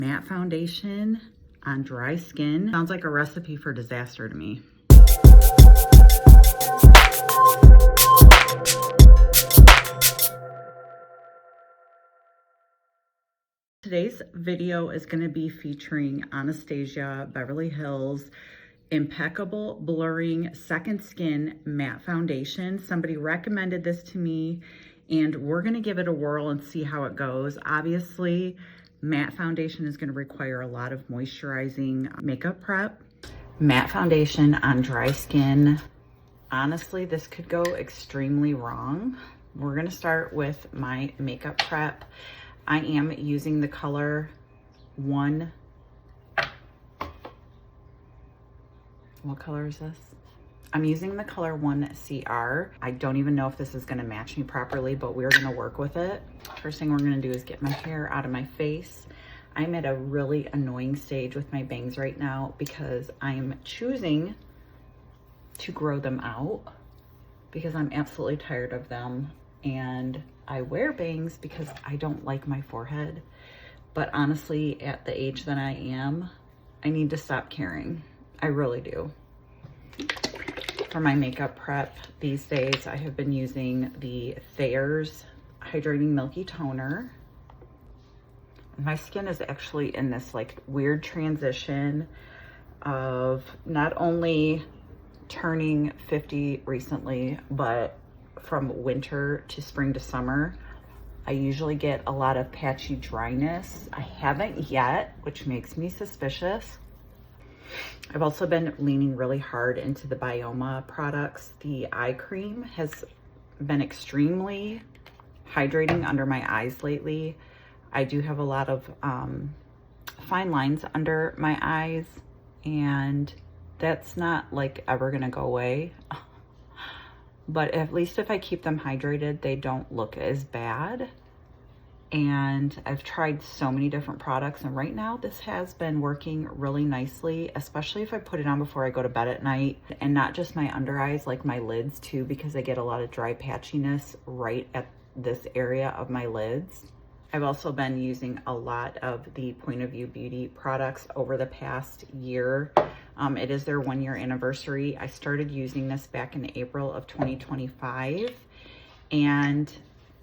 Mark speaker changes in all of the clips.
Speaker 1: Matte foundation on dry skin. Sounds like a recipe for disaster to me. Today's video is going to be featuring Anastasia Beverly Hills Impeccable Blurring Second Skin Matte Foundation. Somebody recommended this to me and we're going to give it a whirl and see how it goes. Obviously, matte foundation is going to require a lot of moisturizing makeup prep. Matte foundation on dry skin. Honestly, this could go extremely wrong. We're going to start with my makeup prep. I am using the color what color is this? I'm using the color 1CR. I don't even know if this is gonna match me properly, but we're gonna work with it. First thing we're gonna do is get my hair out of my face. I'm at a really annoying stage with my bangs right now because I'm choosing to grow them out because I'm absolutely tired of them. And I wear bangs because I don't like my forehead. But honestly, at the age that I am, I need to stop caring. I really do. For my makeup prep these days, I have been using the Thayer's Hydrating Milky Toner. My skin is actually in this like weird transition of not only turning 50 recently, but from winter to spring to summer. I usually get a lot of patchy dryness. I haven't yet, which makes me suspicious. I've also been leaning really hard into the Bioma products. The eye cream has been extremely hydrating under my eyes lately. I do have a lot of fine lines under my eyes, and that's not like ever gonna go away. But at least if I keep them hydrated, they don't look as bad. And I've tried so many different products, and right now this has been working really nicely, especially if I put it on before I go to bed at night, and not just my under eyes, like my lids too, because I get a lot of dry patchiness right at this area of my lids. I've also been using a lot of the Point of View Beauty products over the past year. It is their 1-year anniversary. I started using this back in April of 2025, and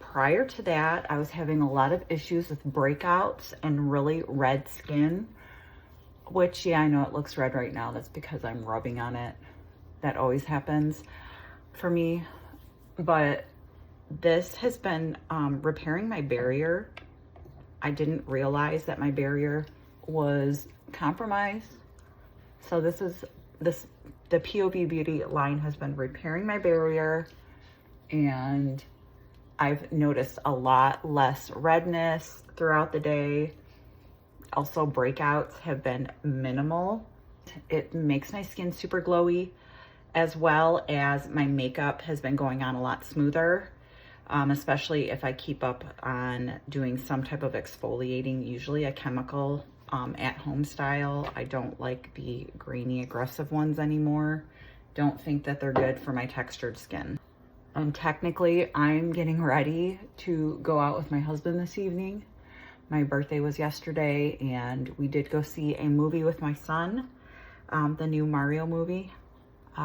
Speaker 1: prior to that, I was having a lot of issues with breakouts and really red skin, which, yeah, I know it looks red right now. That's because I'm rubbing on it. That always happens for me. But this has been repairing my barrier. I didn't realize that my barrier was compromised. So the POV Beauty line has been repairing my barrier, and I've noticed a lot less redness throughout the day. Also, breakouts have been minimal. It makes my skin super glowy, as well as my makeup has been going on a lot smoother, especially if I keep up on doing some type of exfoliating, usually a chemical at-home style. I don't like the grainy, aggressive ones anymore. Don't think that they're good for my textured skin. And technically, I'm getting ready to go out with my husband this evening. My birthday was yesterday, and we did go see a movie with my son, the new Mario movie,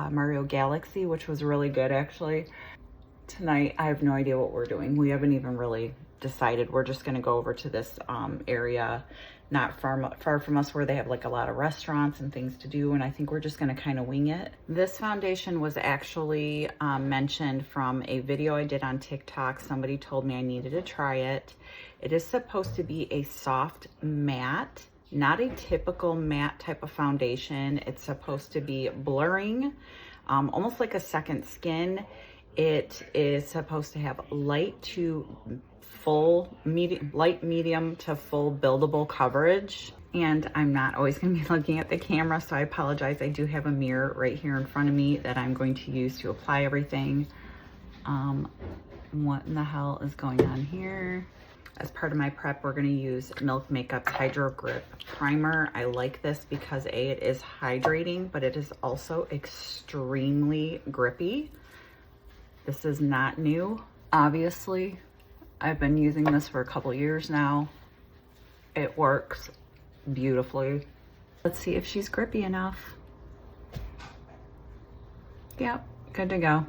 Speaker 1: Mario Galaxy, which was really good, actually. Tonight, I have no idea what we're doing. We haven't even really decided. We're just going to go over to this area not far from us, where they have like a lot of restaurants and things to do, and I think we're just going to kind of wing it. This foundation was actually mentioned from a video I did on TikTok. Somebody told me I needed to try it. It is supposed to be a soft matte, not a typical matte type of foundation. It's supposed to be blurring, almost like a second skin. It is supposed to have light medium to full buildable coverage. And I'm not always going to be looking at the camera, so I apologize. I do have a mirror right here in front of me that I'm going to use to apply everything. What in the hell is going on here? As part of my prep, we're going to use Milk Makeup's Hydro Grip Primer. I like this because A, it is hydrating, but it is also extremely grippy. This is not new, obviously. I've been using this for a couple years now. It works beautifully. Let's see if she's grippy enough. Yep, good to go.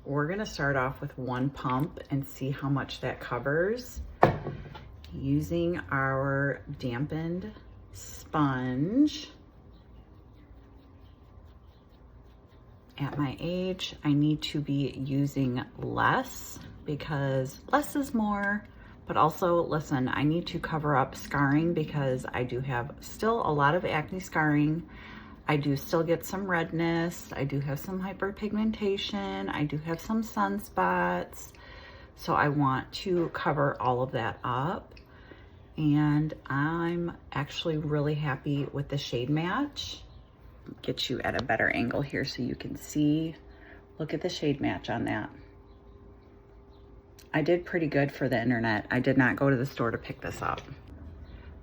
Speaker 1: We're gonna start off with one pump and see how much that covers using our dampened sponge. At my age, I need to be using less because less is more, but also listen, I need to cover up scarring because I do have still a lot of acne scarring. I do still get some redness. I do have some hyperpigmentation. I do have some sunspots. So I want to cover all of that up. And I'm actually really happy with the shade match. Get you at a better angle here so you can see. Look at the shade match on that. I did pretty good for the internet. I did not go to the store to pick this up.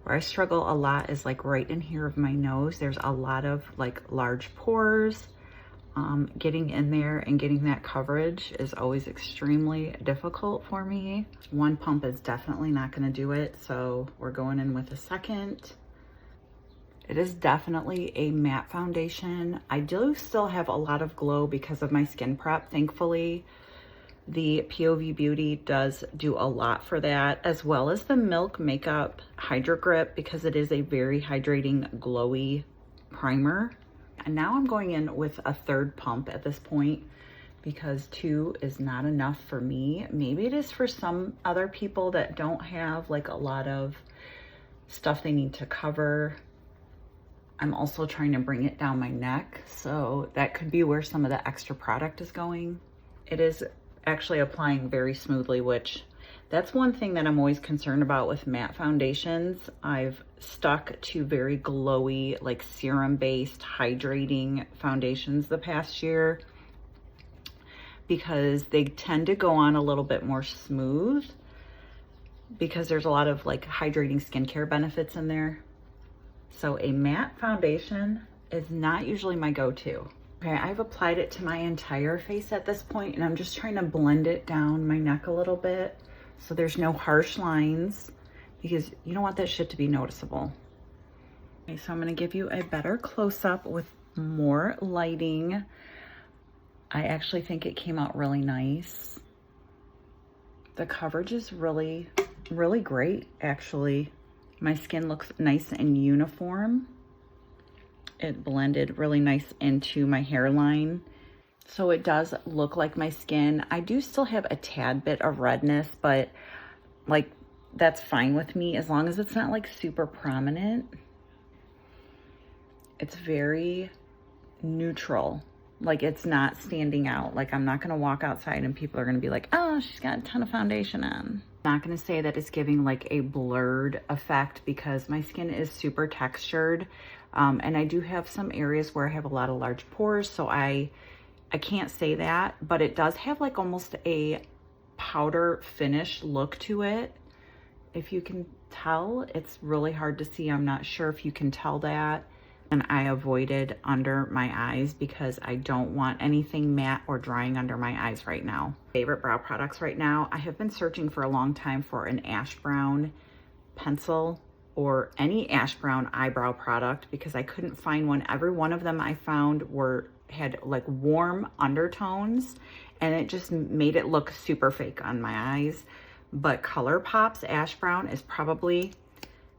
Speaker 1: Where I struggle a lot is like right in here of my nose. There's a lot of like large pores. Getting in there and getting that coverage is always extremely difficult for me. One pump is definitely not gonna do it, so we're going in with a second. It is definitely a matte foundation. I do still have a lot of glow because of my skin prep, thankfully. The POV Beauty does do a lot for that, as well as the Milk Makeup Hydro Grip because it is a very hydrating, glowy primer. And now I'm going in with a third pump at this point because 2 is not enough for me. Maybe it is for some other people that don't have like a lot of stuff they need to cover. I'm also trying to bring it down my neck, so that could be where some of the extra product is going. It is actually applying very smoothly, which that's one thing that I'm always concerned about with matte foundations. I've stuck to very glowy, like serum-based hydrating foundations the past year because they tend to go on a little bit more smooth because there's a lot of like hydrating skincare benefits in there. So a matte foundation is not usually my go-to. Okay, I've applied it to my entire face at this point, and I'm just trying to blend it down my neck a little bit so there's no harsh lines because you don't want that shit to be noticeable. Okay, so I'm gonna give you a better close-up with more lighting. I actually think it came out really nice. The coverage is really, really great, actually. My skin looks nice and uniform. It blended really nice into my hairline. So it does look like my skin. I do still have a tad bit of redness, but like that's fine with me as long as it's not like super prominent. It's very neutral. Like it's not standing out. Like I'm not gonna walk outside and people are gonna be like, oh, she's got a ton of foundation on. I'm not gonna say that it's giving like a blurred effect because my skin is super textured. And I do have some areas where I have a lot of large pores, so I can't say that, but it does have like almost a powder finish look to it. If you can tell, it's really hard to see. I'm not sure if you can tell that. And I avoided under my eyes because I don't want anything matte or drying under my eyes right now. Favorite brow products right now, I have been searching for a long time for an ash brown pencil or any ash brown eyebrow product because I couldn't find one. Every one of them I found had like warm undertones and it just made it look super fake on my eyes. But ColourPop's ash brown is probably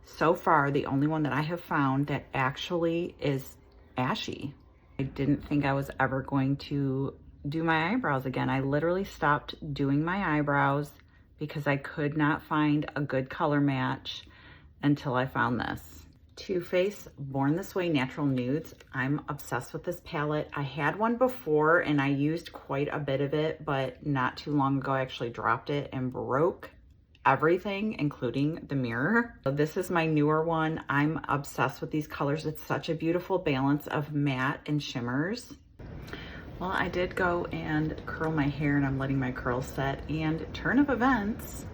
Speaker 1: so far the only one that I have found that actually is ashy. I didn't think I was ever going to do my eyebrows again. I literally stopped doing my eyebrows because I could not find a good color match until I found this. Too Faced Born This Way Natural Nudes. I'm obsessed with this palette. I had one before and I used quite a bit of it, but not too long ago I actually dropped it and broke everything, including the mirror. So this is my newer one. I'm obsessed with these colors. It's such a beautiful balance of matte and shimmers. Well, I did go and curl my hair and I'm letting my curls set, and turn of events,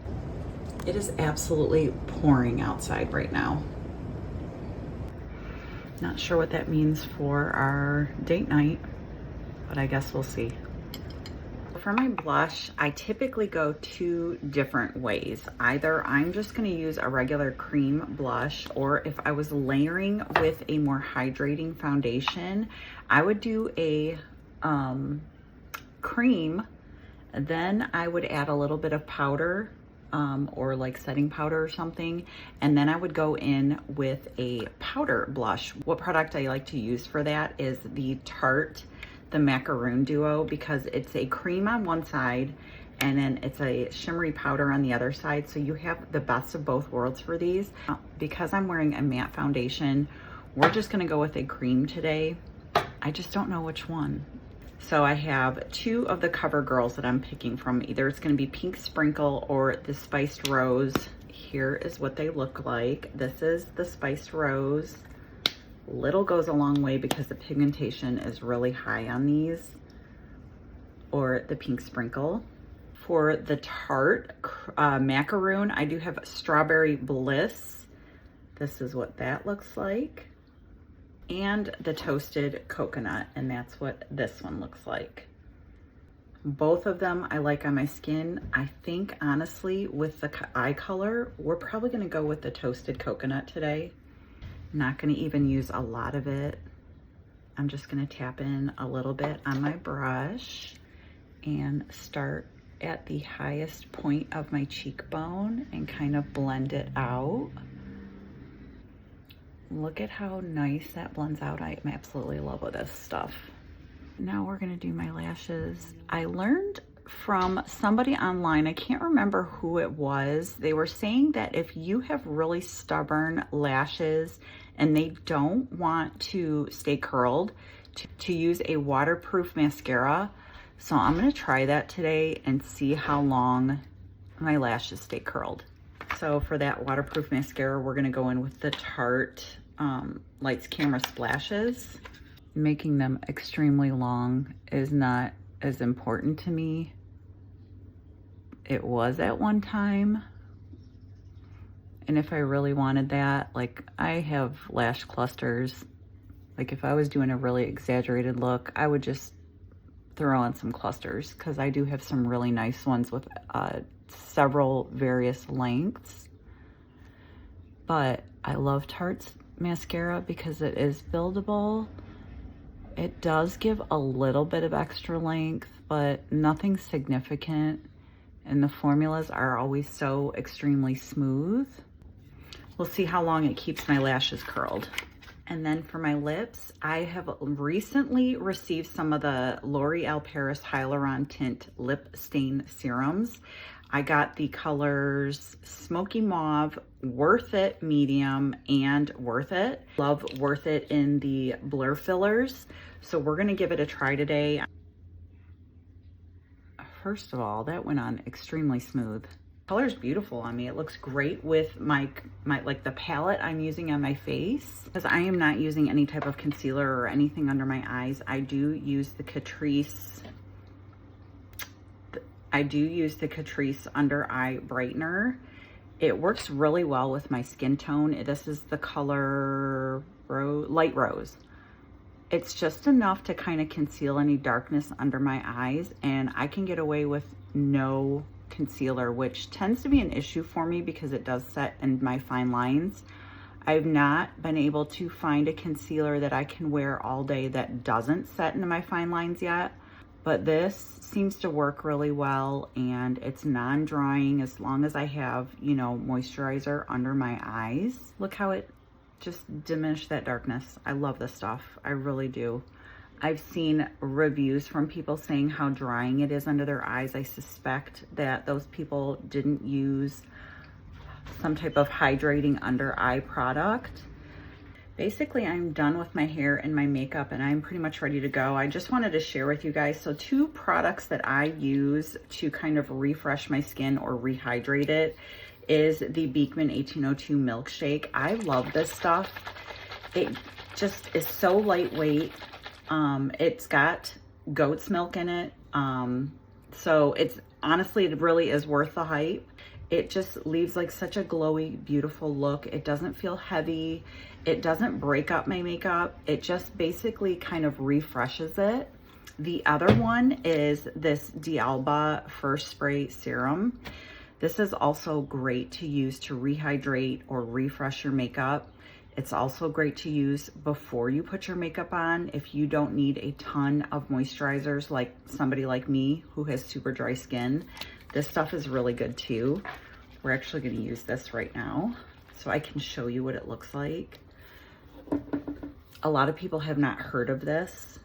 Speaker 1: it is absolutely pouring outside right now. Not sure what that means for our date night, but I guess we'll see. for my blush, I typically go two different ways. Either I'm just going to use a regular cream blush, or if I was layering with a more hydrating foundation, I would do a cream, then I would add a little bit of powder or like setting powder or something, and then I would go in with a powder blush. What product I like to use for that is the Macaron duo, because it's a cream on one side and then it's a shimmery powder on the other side, so you have the best of both worlds for these. Because I'm wearing a matte foundation, we're just gonna go with a cream today. I just don't know which one. So I have two of the CoverGirls that I'm picking from. Either it's gonna be Pink Sprinkle or the Spiced Rose. Here is what they look like. This is the Spiced Rose. Little goes a long way because the pigmentation is really high on these. Or the Pink Sprinkle. For the Tarte Macaroon, I do have Strawberry Bliss. This is what that looks like. And the Toasted Coconut, and that's what this one looks like. Both of them I like on my skin. I think honestly with the eye color, we're probably gonna go with the Toasted Coconut today. Not gonna even use a lot of it. I'm just gonna tap in a little bit on my brush and start at the highest point of my cheekbone and kind of blend it out. Look at how nice that blends out. I am absolutely in love with this stuff. Now we're gonna do my lashes. I learned from somebody online, I can't remember who it was. They were saying that if you have really stubborn lashes and they don't want to stay curled, to use a waterproof mascara. So I'm gonna try that today and see how long my lashes stay curled. So for that waterproof mascara, we're gonna go in with the Tarte Lights Camera Splashes. Making them extremely long is not as important to me. It was at one time. And if I really wanted that, like I have lash clusters. Like if I was doing a really exaggerated look, I would just throw on some clusters, because I do have some really nice ones with several various lengths. But I love Tarte's mascara because it is buildable. It does give a little bit of extra length, but nothing significant. And the formulas are always so extremely smooth. We'll see how long it keeps my lashes curled. And then for my lips, I have recently received some of the L'Oreal Paris Hyaluron Tint Lip Stain Serums. I got the colors Smoky Mauve, Worth It Medium, and Worth It. Love Worth It in the blur fillers. So we're gonna give it a try today. First of all, that went on extremely smooth. Color is beautiful on me. It looks great with my like the palette I'm using on my face, because I am not using any type of concealer or anything under my eyes. I do use the Catrice Under Eye Brightener. It works really well with my skin tone. This is the color Light Rose. It's just enough to kind of conceal any darkness under my eyes, and I can get away with no concealer, which tends to be an issue for me because it does set in my fine lines. I've not been able to find a concealer that I can wear all day that doesn't set into my fine lines yet, but this seems to work really well, and it's non-drying as long as I have, you know, moisturizer under my eyes. Look how it just diminished that darkness. I love this stuff. I really do. I've seen reviews from people saying how drying it is under their eyes. I suspect that those people didn't use some type of hydrating under eye product. Basically, I'm done with my hair and my makeup, and I'm pretty much ready to go. I just wanted to share with you guys. So two products that I use to kind of refresh my skin or rehydrate it is the Beekman 1802 MilkShake. I love this stuff. It just is so lightweight. It's got goat's milk in it. So it's honestly, it really is worth the hype. It just leaves like such a glowy, beautiful look. It doesn't feel heavy. It doesn't break up my makeup. It just basically kind of refreshes it. The other one is this D'Alba First Spray Serum. This is also great to use to rehydrate or refresh your makeup. It's also great to use before you put your makeup on if you don't need a ton of moisturizers like somebody like me who has super dry skin. This stuff is really good too. We're actually going to use this right now so I can show you what it looks like. A lot of people have not heard of this.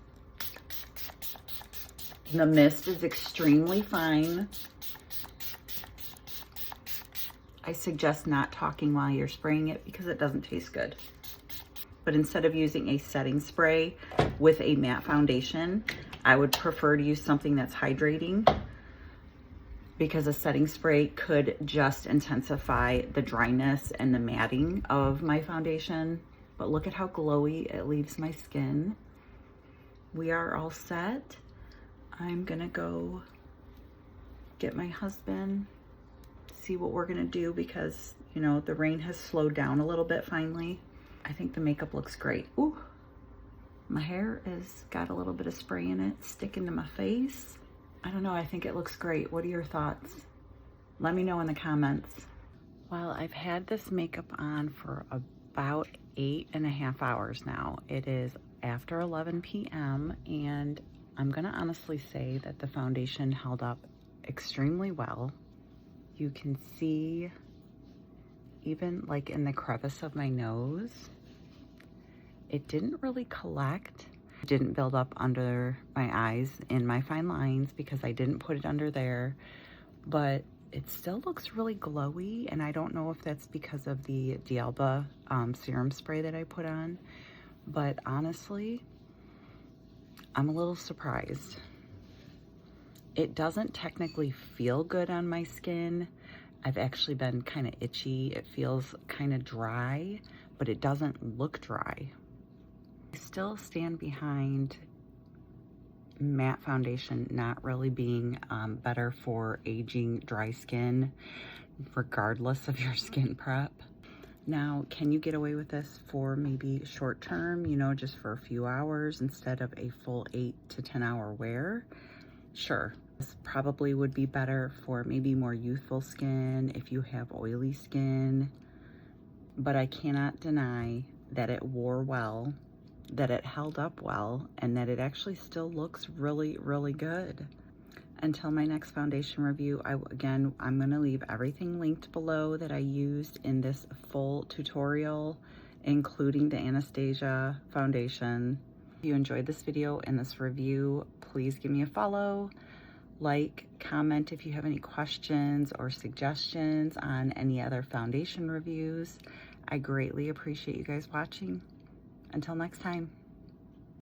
Speaker 1: The mist is extremely fine. I suggest not talking while you're spraying it because it doesn't taste good. But instead of using a setting spray with a matte foundation, I would prefer to use something that's hydrating because a setting spray could just intensify the dryness and the matting of my foundation. But look at how glowy it leaves my skin. We are all set. I'm gonna go get my husband, see what we're gonna do because, you know, the rain has slowed down a little bit finally. I think the makeup looks great. Ooh, my hair is got a little bit of spray in it, sticking to my face. I don't know, I think it looks great. What are your thoughts? Let me know in the comments. Well, I've had this makeup on for about 8.5 hours now. It is after 11 p.m. and I'm gonna honestly say that the foundation held up extremely well. You can see even like in the crevice of my nose, it didn't really collect. It didn't build up under my eyes in my fine lines because I didn't put it under there, but it still looks really glowy, and I don't know if that's because of the D'Alba serum spray that I put on, but honestly, I'm a little surprised. It doesn't technically feel good on my skin. I've actually been kind of itchy. It feels kind of dry, but it doesn't look dry. I still stand behind matte foundation not really being better for aging dry skin, regardless of your skin prep. Now, can you get away with this for maybe short term, you know, just for a few hours instead of a full 8 to 10 hour wear? Sure. This probably would be better for maybe more youthful skin if you have oily skin, but I cannot deny that it wore well, that it held up well, and that it actually still looks really, really good. Until my next foundation review, I'm going to leave everything linked below that I used in this full tutorial, including the Anastasia foundation. If you enjoyed this video and this review, please give me a follow, like, comment if you have any questions or suggestions on any other foundation reviews. I greatly appreciate you guys watching. Until next time.